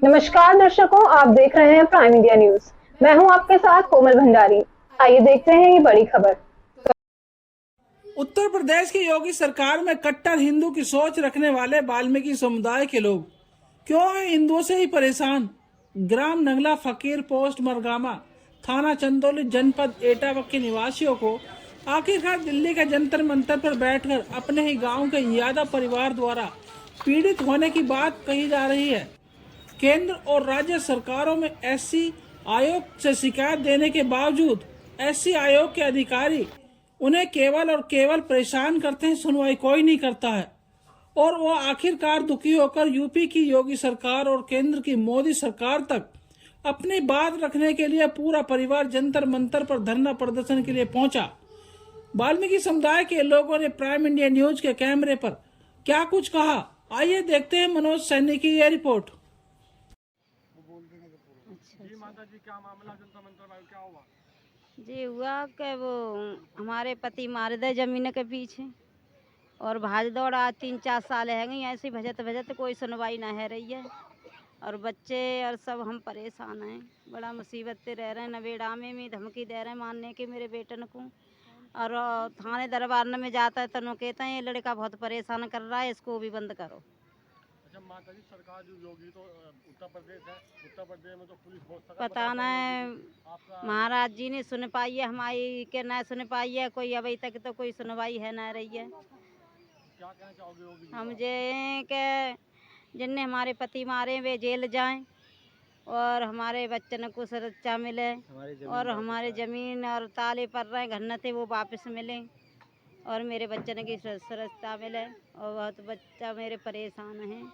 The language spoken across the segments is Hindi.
नमस्कार दर्शकों, आप देख रहे हैं प्राइम इंडिया न्यूज। मैं हूं आपके साथ कोमल भंडारी। आइए देखते हैं ये बड़ी खबर। उत्तर प्रदेश की योगी सरकार में कट्टर हिंदू की सोच रखने वाले वाल्मीकि समुदाय के लोग क्यों हैं हिंदुओं से ही परेशान। ग्राम नंगला फकीर पोस्ट मरगामा थाना चंदौली जनपद एटा के निवासियों को आखिरकार दिल्ली के जंतर मंतर पर बैठकर अपने ही गांव के यादव परिवार द्वारा पीड़ित होने की बात कही जा रही है। केंद्र और राज्य सरकारों में एससी आयोग से शिकायत देने के बावजूद एससी आयोग के अधिकारी उन्हें केवल और केवल परेशान करते हैं, सुनवाई कोई नहीं करता है। और वो आखिरकार दुखी होकर यूपी की योगी सरकार और केंद्र की मोदी सरकार तक अपनी बात रखने के लिए पूरा परिवार जंतर मंतर पर धरना प्रदर्शन के लिए पहुंचा। वाल्मीकि समुदाय के लोगों ने प्राइम इंडिया न्यूज के कैमरे पर क्या कुछ कहा, आइए देखते हैं मनोज सैनी की यह रिपोर्ट। जी माता जी, क्या मामला जंतर मंतर में क्या हुआ? जी हुआ कि वो हमारे पति मारे दे जमीन के पीछे और भाज दौड़ा 3-4 साल है गई ऐसे भजत भजत कोई सुनवाई ना है रही है। और बच्चे और सब हम परेशान हैं, बड़ा मुसीबत से रह रहे हैं। नवेड़ा में धमकी दे रहे हैं मारने के मेरे बेटन को। और थाने दरबार में जाता है तो कहते हैं ये लड़का बहुत परेशान कर रहा है, इसको भी बंद करो। अच्छा माता जी, सरकार जो योगी तो उत्तर प्रदेश है, उत्तर प्रदेश में तो पुलिस बहुत सख्त पता न आपका महाराज जी ने सुन पाई है, हमारी के ना सुन पाई है कोई, अभी तक तो कोई सुनवाई है ना रही है। क्या कहना चाहोगे योगी जी? हम जे के जिनने हमारे पति मारे वे जेल जाएं और हमारे बच्चन को सुरक्षा मिले और हमारे ज़मीन और ताले पर रहे घर थे वो वापस मिलें और मेरे बच्चन की सुरक्षा मिले। और बहुत बच्चा मेरे परेशान हैं,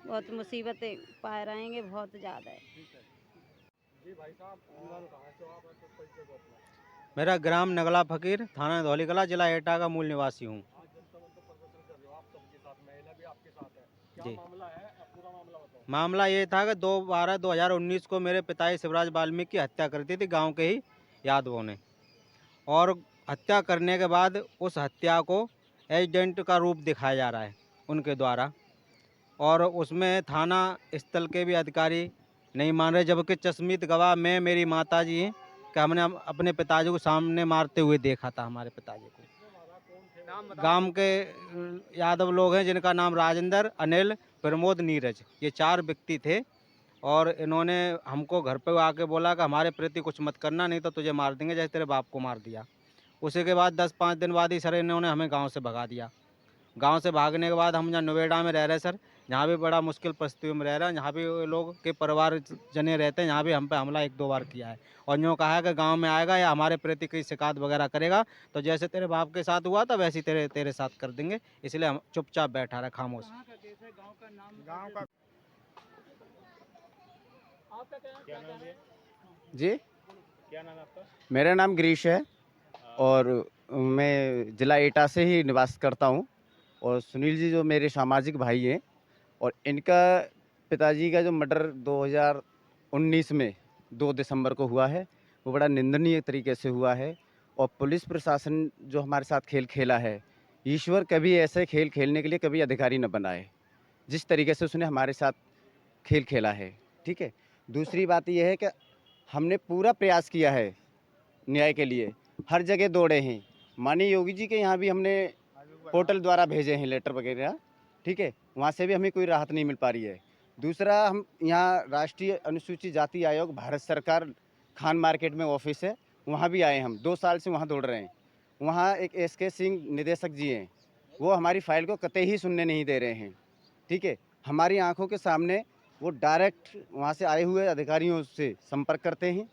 बहुत मुसीबतें पा रहेंगे, बहुत ज़्यादा है। जी भाई साहब, कहाँ से हो आप? तो परिचय दो अपना। मेरा ग्राम नगला फकीर थाना धौली कला जिला एटा का मूल निवासी हूँ। आज जनता मंत्र प्रदर्शन कर रहे हो आप सबके साथ, महिला भी आपके साथ है, क्या जी, मामला है? पूरा मामला बताओ। मामला ये था कि 2/12/2019 को मेरे पिताजी शिवराज वाल्मीकि की हत्या कर दी थी गांव के ही यादवों ने। और हत्या करने के बाद उस हत्या को एजेंट का रूप दिखाया जा रहा है उनके द्वारा। और उसमें थाना स्थल के भी अधिकारी नहीं मान रहे, जबकि चश्मित गवाह मैं मेरी माताजी हैं कि हमने अपने पिताजी को सामने मारते हुए देखा था। हमारे पिताजी को गांव के यादव लोग हैं जिनका नाम राजेंद्र, अनिल, प्रमोद, नीरज, ये 4 व्यक्ति थे। और इन्होंने हमको घर पे आके बोला कि हमारे प्रति कुछ मत करना, नहीं तो तुझे मार देंगे जैसे तेरे बाप को मार दिया। उसी के बाद 10-5 दिन बाद ही सर इन्होंने हमें गांव से भगा दिया। गांव से भागने के बाद हम जहाँ नोएडा में रह रहे सर, यहाँ भी बड़ा मुश्किल परिस्थितियों में रह रहे हैं। यहाँ भी वो लोग के परिवार जने रहते हैं, यहाँ भी हम पे हमला 1-2 बार किया है। और यूँ कहा है कि गांव में आएगा या हमारे प्रति कोई शिकायत वगैरह करेगा तो जैसे तेरे बाप के साथ हुआ था वैसे ही तेरे साथ कर देंगे। इसलिए हम चुपचाप बैठा रहे खामोश। गाँव का क्या नाम है? जी, क्या नाम है आपका? मेरा नाम गिरीश है और मैं ज़िला एटा से ही निवास करता हूँ। और सुनील जी जो मेरे सामाजिक भाई हैं, और इनका पिताजी का जो मर्डर 2019 में 2 दिसंबर को हुआ है, वो बड़ा निंदनीय तरीके से हुआ है। और पुलिस प्रशासन जो हमारे साथ खेल खेला है, ईश्वर कभी ऐसे खेल खेलने के लिए कभी अधिकारी न बनाए जिस तरीके से उसने हमारे साथ खेल खेला है। ठीक है, दूसरी बात यह है कि हमने पूरा प्रयास किया है न्याय के लिए, हर जगह दौड़े हैं। माननीय योगी जी के यहाँ भी हमने पोर्टल द्वारा भेजे हैं लेटर वगैरह, ठीक है, वहाँ से भी हमें कोई राहत नहीं मिल पा रही है। दूसरा, हम यहाँ राष्ट्रीय अनुसूचित जाति आयोग भारत सरकार खान मार्केट में ऑफिस है, वहाँ भी आए हम 2 साल से वहाँ दौड़ रहे हैं। वहाँ एक SK सिंह निदेशक जी हैं, वो हमारी फाइल को कतई ही सुनने नहीं दे रहे हैं। ठीक है, हमारी आंखों के सामने वो डायरेक्ट वहाँ से आए हुए अधिकारियों से संपर्क करते हैं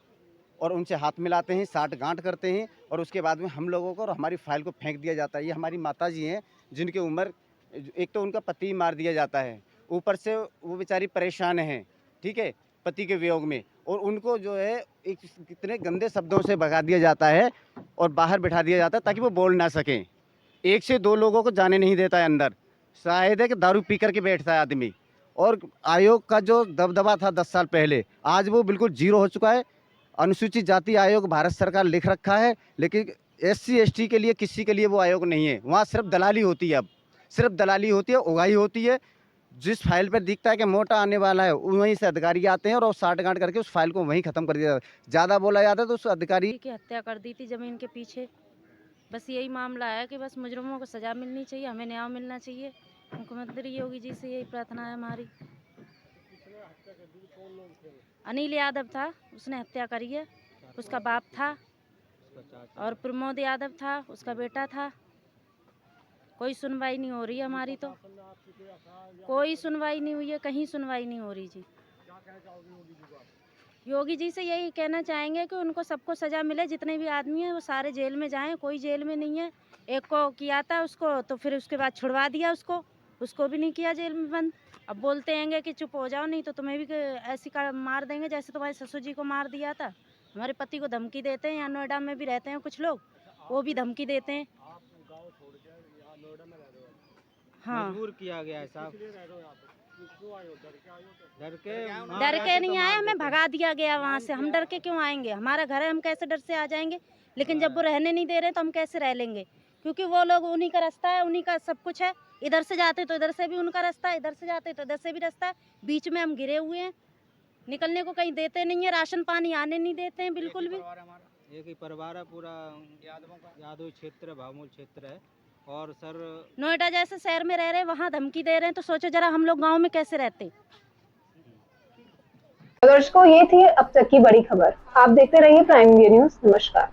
और उनसे हाथ मिलाते हैं, साठ-गांठ करते हैं और उसके बाद में हम लोगों को और हमारी फाइल को फेंक दिया जाता है। ये हमारी माताजी हैं जिनकी उम्र, एक तो उनका पति मार दिया जाता है, ऊपर से वो बेचारी परेशान हैं, ठीक है, पति के वियोग में, और उनको जो है एक कितने गंदे शब्दों से भगा दिया जाता है और बाहर बिठा दिया जाता है ताकि वो बोल ना सकें। 1 से 2 लोगों को जाने नहीं देता है अंदर। शायद है कि दारू पी कर के बैठता है आदमी। और आयोग का जो दबदबा था 10 साल पहले, आज वो बिल्कुल ज़ीरो हो चुका है। अनुसूचित जाति आयोग भारत सरकार लिख रखा है, लेकिन SC ST के लिए किसी के लिए वो आयोग नहीं है। वहाँ सिर्फ दलाली होती है, अब सिर्फ दलाली होती है, उगाही होती है। जिस फाइल पर दिखता है कि मोटा आने वाला है वहीं से अधिकारी आते हैं और साठ गांठ करके उस फाइल को वहीं खत्म कर दिया जाता है। ज़्यादा बोला जाता है तो उस अधिकारी की हत्या कर दी थी ज़मीन के पीछे। बस यही मामला है कि बस मुजरिमों को सज़ा मिलनी चाहिए, हमें न्याय मिलना चाहिए। मुख्यमंत्री योगी जी से यही प्रार्थना है हमारी। अनिल यादव था, उसने हत्या करी है। उसका बाप था और प्रमोद यादव था, उसका बेटा था। कोई सुनवाई नहीं हो रही है हमारी, तो कोई सुनवाई नहीं हुई है, कहीं सुनवाई नहीं हो रही जी। योगी जी से यही कहना चाहेंगे कि उनको सबको सज़ा मिले, जितने भी आदमी हैं वो सारे जेल में जाएं। कोई जेल में नहीं है। एक को किया था उसको, तो फिर उसके बाद छुड़वा दिया उसको भी नहीं किया जेल में बंद। अब बोलते हैं कि चुप हो जाओ, नहीं तो तुम्हें भी ऐसी का मार देंगे जैसे तुम्हारे ससुर जी को मार दिया था। हमारे पति को धमकी देते हैं। यहाँ नोएडा में भी रहते हैं कुछ लोग, वो भी धमकी देते हैं। हाँ, मजबूर किया गया है साहब। डर के नहीं आए, हमें भगा दिया गया वहाँ से। हम डर के क्यों आएंगे? हमारा घर है, हम कैसे डर से आ जाएंगे? लेकिन जब वो रहने नहीं दे रहे तो हम कैसे रह लेंगे? क्योंकि वो लोग, उन्हीं का रास्ता है, उन्हीं का सब कुछ है। इधर से जाते तो इधर से भी उनका रास्ता है, इधर से जाते तो इधर से भी रास्ता है। बीच में हम घिरे हुए हैं, निकलने को कहीं देते नहीं है। राशन पानी आने नहीं देते हैं बिल्कुल भी। एक ही परिवार है, पूरा यादव क्षेत्र, भामोल क्षेत्र है। और सर नोएडा जैसे शहर में रह रहे हैं, वहाँ धमकी दे रहे हैं, तो सोचो जरा हम लोग गाँव में कैसे रहते। दर्शकों, ये थी अब तक की बड़ी खबर। आप देखते रहिए प्राइम इंडिया न्यूज। नमस्कार।